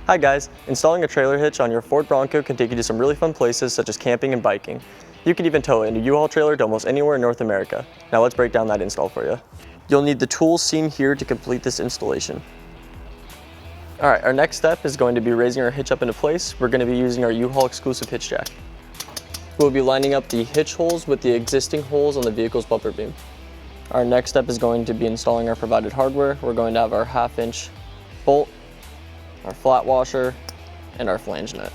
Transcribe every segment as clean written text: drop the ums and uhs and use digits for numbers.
Hi guys, installing a trailer hitch on your Ford Bronco can take you to some really fun places such as camping and biking. You can even tow it in a U-Haul trailer to almost anywhere in North America. Now let's break down that install for you. You'll need the tools seen here to complete this installation. Alright, our next step is going to be raising our hitch up into place. We're going to be using our U-Haul exclusive hitch jack. We'll be lining up the hitch holes with the existing holes on the vehicle's bumper beam. Our next step is going to be installing our provided hardware. We're going to have our 1/2-inch bolt, our flat washer, and our flange nut.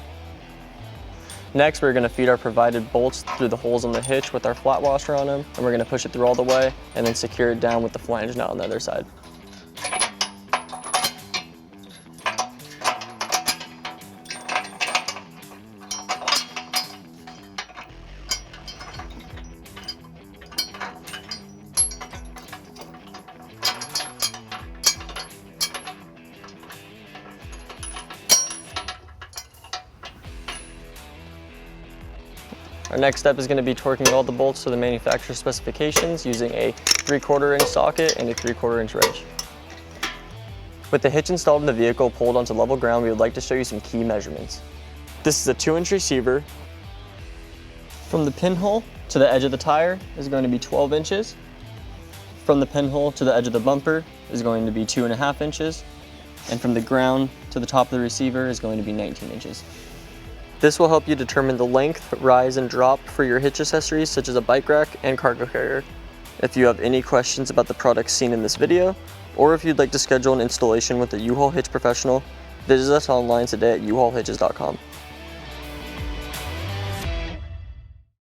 Next, we're going to feed our provided bolts through the holes on the hitch with our flat washer on them, and we're going to push it through all the way and then secure it down with the flange nut on the other side. Our next step is going to be torquing all the bolts to the manufacturer specifications using a 3/4 inch socket and a 3/4 inch wrench. With the hitch installed in the vehicle pulled onto level ground, we would like to show you some key measurements. This is a 2-inch receiver. From the pinhole to the edge of the tire is going to be 12 inches. From the pinhole to the edge of the bumper is going to be 2.5 inches. And from the ground to the top of the receiver is going to be 19 inches. This will help you determine the length, rise, and drop for your hitch accessories such as a bike rack and cargo carrier. If you have any questions about the products seen in this video, or if you'd like to schedule an installation with a U-Haul hitch professional, visit us online today at uhaulhitches.com.